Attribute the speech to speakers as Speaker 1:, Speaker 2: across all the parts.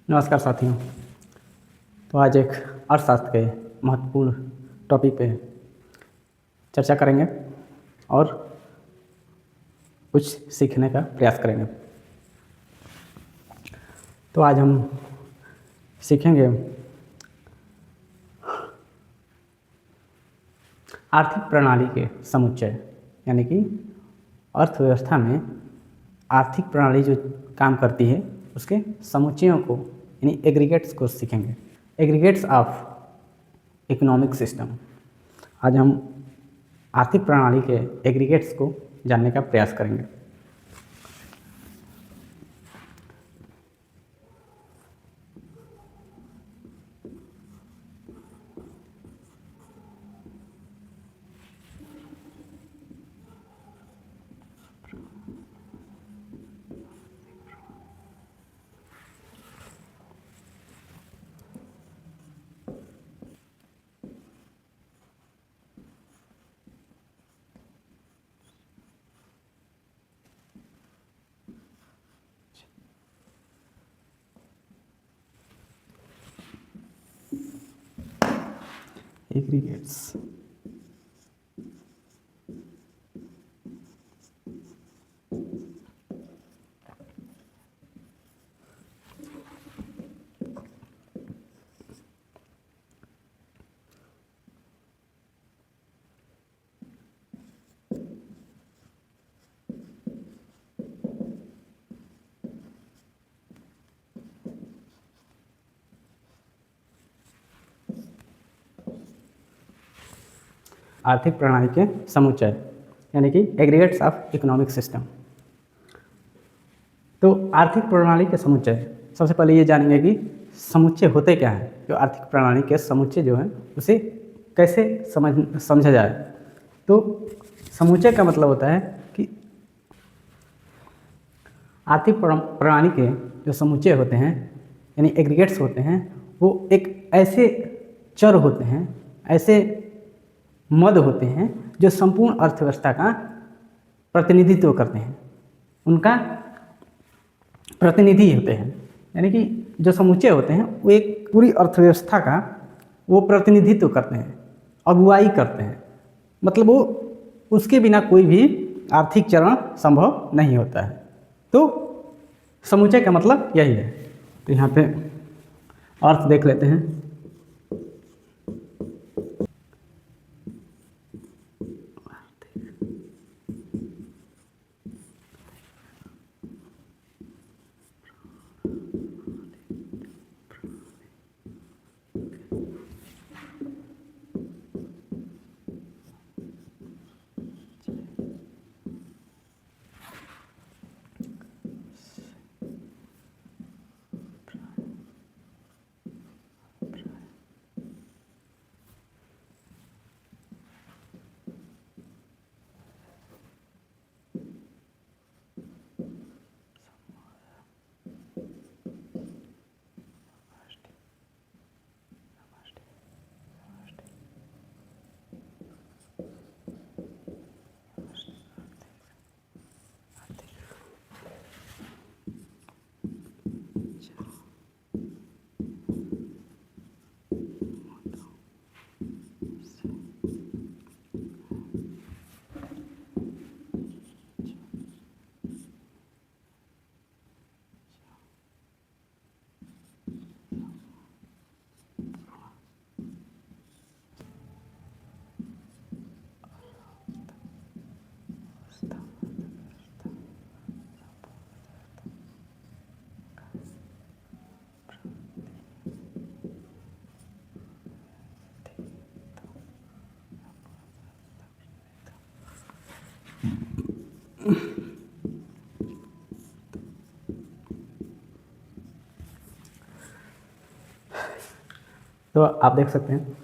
Speaker 1: नमस्कार साथियों। तो आज एक अर्थशास्त्र के महत्वपूर्ण टॉपिक पे चर्चा करेंगे और कुछ सीखने का प्रयास करेंगे। तो आज हम सीखेंगे आर्थिक प्रणाली के समुच्चय, यानी कि अर्थव्यवस्था में आर्थिक प्रणाली जो काम करती है उसके समुच्चयों को, यानी एग्रीगेट्स को सीखेंगे। Aggregates of economic system. आज हम आर्थिक प्रणाली के एग्रीगेट्स को जानने का प्रयास करेंगे। एग्रीगेट्स आर्थिक प्रणाली के समुच्चय, यानी कि एग्रीगेट्स ऑफ इकोनॉमिक सिस्टम। तो आर्थिक प्रणाली के समुच्चय, सबसे पहले ये जानेंगे कि समुच्चय होते क्या हैं। जो आर्थिक प्रणाली के समुच्चय जो हैं उसे कैसे समझा जाए। तो समुच्चय का मतलब होता है कि आर्थिक प्रणाली के जो समुच्चय होते हैं, यानी एग्रीगेट्स होते हैं, वो एक ऐसे चर होते हैं, ऐसे मद होते हैं जो संपूर्ण अर्थव्यवस्था का प्रतिनिधित्व करते हैं, उनका प्रतिनिधि होते हैं। यानी कि जो समुच्चय होते हैं वो एक पूरी अर्थव्यवस्था का वो प्रतिनिधित्व करते हैं, अगुवाई करते हैं। मतलब वो उसके बिना कोई भी आर्थिक चरण संभव नहीं होता है। तो समुच्चय का मतलब यही है। तो यहाँ पे अर्थ देख लेते हैं। तो आप देख सकते हैं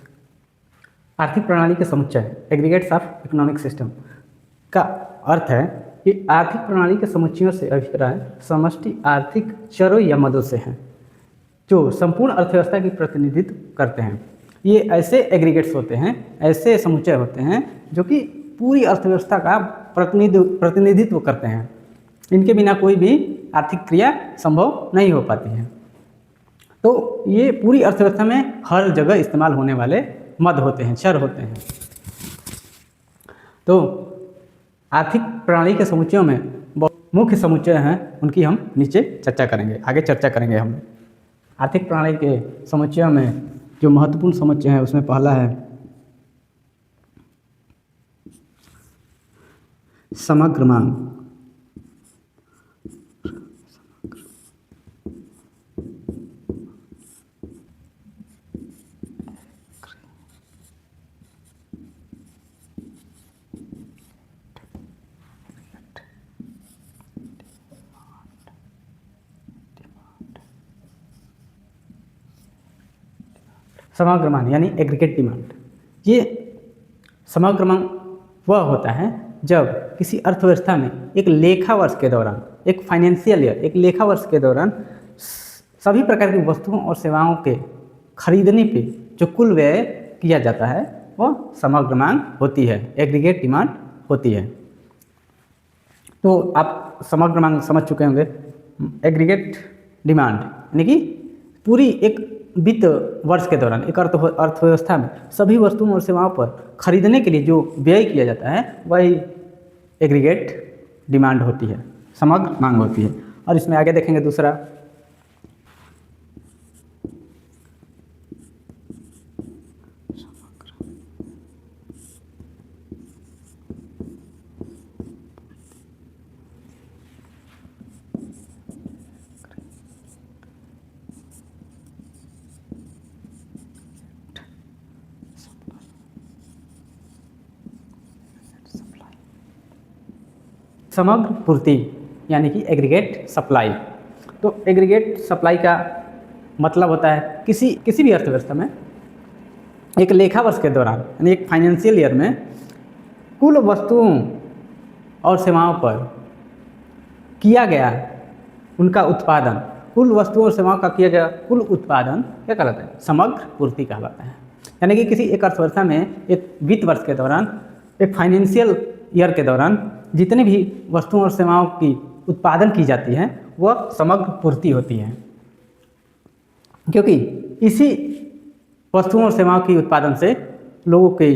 Speaker 1: आर्थिक प्रणाली के समुच्चय, एग्रीगेट्स ऑफ इकोनॉमिक सिस्टम का अर्थ है कि आर्थिक प्रणाली के समुच्चयों से अभिप्राय समष्टि आर्थिक चरों या मदों से हैं जो संपूर्ण अर्थव्यवस्था की प्रतिनिधित्व करते हैं। ये ऐसे एग्रीगेट्स होते हैं, ऐसे समुच्चय होते हैं जो कि पूरी अर्थव्यवस्था का प्रतिनिधित्व करते हैं। इनके बिना कोई भी आर्थिक क्रिया संभव नहीं हो पाती है। तो ये पूरी अर्थव्यवस्था में हर जगह इस्तेमाल होने वाले मद होते हैं, चर होते हैं। तो आर्थिक प्रणाली के समुच्चयों में बहुत मुख्य समुच्चय हैं, उनकी हम नीचे चर्चा करेंगे, आगे चर्चा करेंगे हम। आर्थिक प्रणाली के समुच्चयों में जो महत्वपूर्ण समुच्चय है उसमें पहला है समग्र मांग। समग्र मांग यानी एग्रीगेट डिमांड। ये समग्र मांग वह होता है जब किसी अर्थव्यवस्था में एक लेखा वर्ष के दौरान, एक फाइनेंशियल ईयर, एक लेखा वर्ष के दौरान सभी प्रकार की वस्तुओं और सेवाओं के खरीदने पे जो कुल व्यय किया जाता है वह समग्र मांग होती है, एग्रीगेट डिमांड होती है। तो आप समग्र मांग समझ चुके होंगे। एग्रीगेट डिमांड यानी कि पूरी एक वित्त वर्ष के दौरान एक अर्थव्यवस्था में सभी वस्तुओं और सेवाओं पर खरीदने के लिए जो व्यय किया जाता है वही एग्रीगेट डिमांड होती है, समग्र मांग होती है। और इसमें आगे देखेंगे दूसरा समग्र पूर्ति यानी कि एग्रीगेट सप्लाई। तो एग्रीगेट सप्लाई का मतलब होता है किसी भी अर्थव्यवस्था में एक लेखा वर्ष के दौरान यानी एक फाइनेंशियल ईयर में कुल वस्तुओं और सेवाओं पर किया गया उनका उत्पादन, कुल वस्तुओं और सेवाओं का किया गया कुल उत्पादन क्या कहलाता है? समग्र पूर्ति कहलाता है। यानी कि किसी एक अर्थव्यवस्था में एक वित्त वर्ष के दौरान, एक फाइनेंशियल ईयर के दौरान जितने भी वस्तुओं और सेवाओं की उत्पादन की जाती है वह समग्र पूर्ति होती है, क्योंकि इसी वस्तुओं और सेवाओं की उत्पादन से लोगों की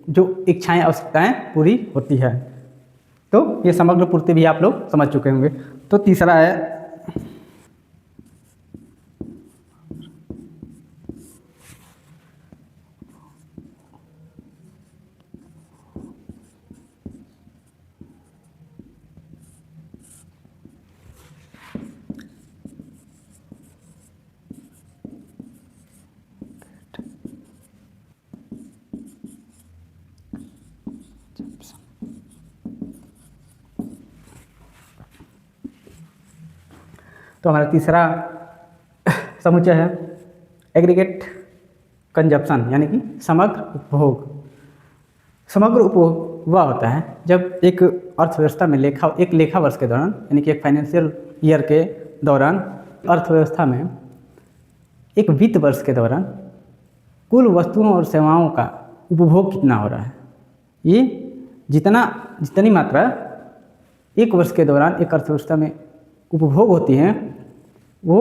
Speaker 1: जो इच्छाएं आवश्यकताएं पूरी होती है। तो ये समग्र पूर्ति भी आप लोग समझ चुके होंगे। तो तीसरा है तो हमारा तीसरा समुच्चय है एग्रीगेट कंजप्शन यानी कि समग्र उपभोग। समग्र उपभोग वह होता है जब एक अर्थव्यवस्था में एक लेखा वर्ष के दौरान यानी कि एक फाइनेंशियल ईयर के दौरान अर्थव्यवस्था में एक वित्त वर्ष के दौरान कुल वस्तुओं और सेवाओं का उपभोग कितना हो रहा है, ये जितनी मात्रा एक वर्ष के दौरान एक अर्थव्यवस्था में उपभोग होती हैं वो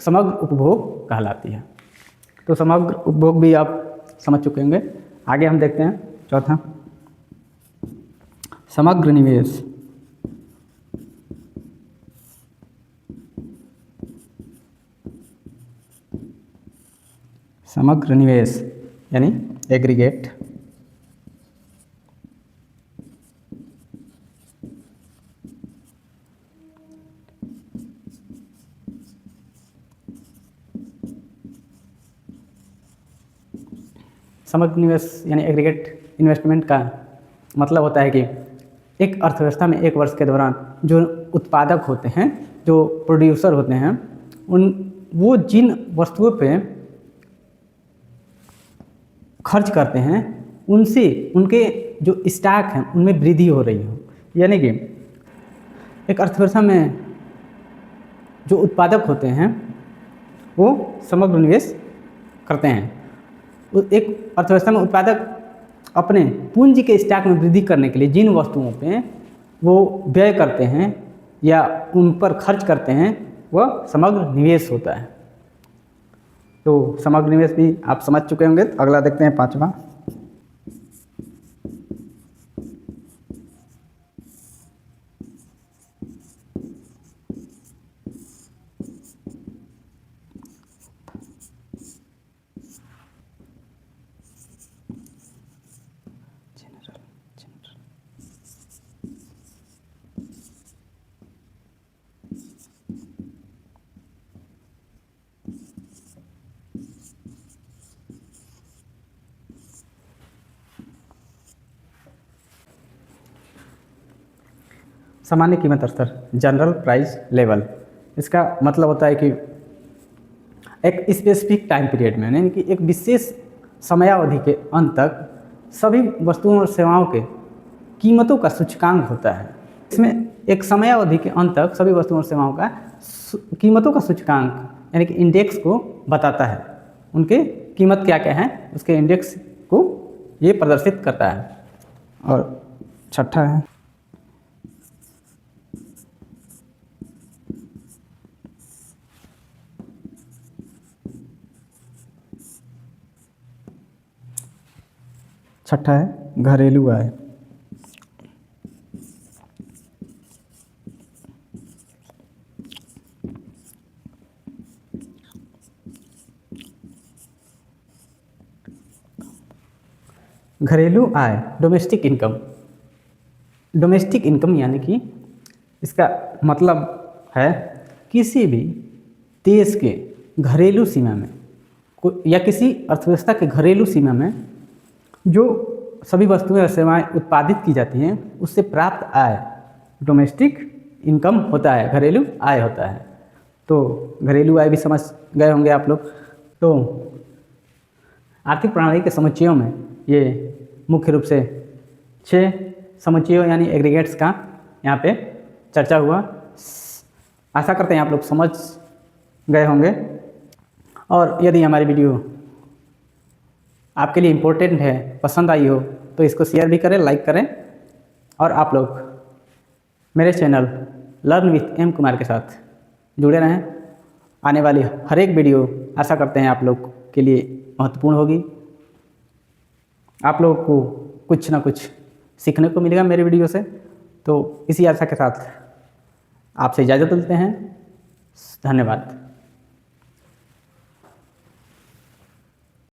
Speaker 1: समग्र उपभोग कहलाती है। तो समग्र उपभोग भी आप समझ चुके होंगे। आगे हम देखते हैं चौथा समग्र निवेश। समग्र निवेश यानी एग्रीगेट समग्र निवेश यानी एग्रीगेट इन्वेस्टमेंट का मतलब होता है कि एक अर्थव्यवस्था में एक वर्ष के दौरान जो उत्पादक होते हैं, जो प्रोड्यूसर होते हैं, वो जिन वस्तुओं पे खर्च करते हैं उनसे उनके जो स्टॉक हैं उनमें वृद्धि हो रही हो। यानी कि एक अर्थव्यवस्था में जो उत्पादक होते हैं वो समग्र निवेश करते हैं। एक अर्थव्यवस्था में उत्पादक अपने पूंजी के स्टॉक में वृद्धि करने के लिए जिन वस्तुओं पे वो व्यय करते हैं या उन पर खर्च करते हैं वह समग्र निवेश होता है। तो समग्र निवेश भी आप समझ चुके होंगे। तो अगला देखते हैं 5वां। सामान्य कीमत स्तर, जनरल प्राइस लेवल। इसका मतलब होता है कि एक स्पेसिफिक टाइम पीरियड में, यानी कि एक विशेष समयावधि के अंत तक सभी वस्तुओं और सेवाओं के कीमतों का सूचकांक होता है। इसमें एक समयावधि के अंत तक सभी वस्तुओं और सेवाओं का कीमतों का सूचकांक यानी कि इंडेक्स को बताता है। उनके कीमत क्या क्या है उसके इंडेक्स को ये प्रदर्शित करता है। और छठा है घरेलू आय। घरेलू आय, डोमेस्टिक इनकम। डोमेस्टिक इनकम यानी कि इसका मतलब है किसी भी देश के घरेलू सीमा में या किसी अर्थव्यवस्था के घरेलू सीमा में जो सभी वस्तुएं और सेवाएं उत्पादित की जाती हैं उससे प्राप्त आय डोमेस्टिक इनकम होता है, घरेलू आय होता है। तो घरेलू आय भी समझ गए होंगे आप लोग। तो आर्थिक प्रणाली के समुच्चयों में ये मुख्य रूप से 6 समुच्चयों यानी एग्रीगेट्स का यहाँ पे चर्चा हुआ। आशा करते हैं आप लोग समझ गए होंगे। और यदि हमारी वीडियो आपके लिए इम्पोर्टेंट है, पसंद आई हो, तो इसको शेयर भी करें, लाइक करें। और आप लोग मेरे channel learn with M Kumar के साथ जुड़े रहें। आने वाली हर एक वीडियो आशा करते हैं आप लोग के लिए महत्वपूर्ण होगी। आप लोगों को कुछ ना कुछ सीखने को मिलेगा मेरे वीडियो से। तो इसी आशा के साथ आपसे इजाज़त लेते हैं। धन्यवाद।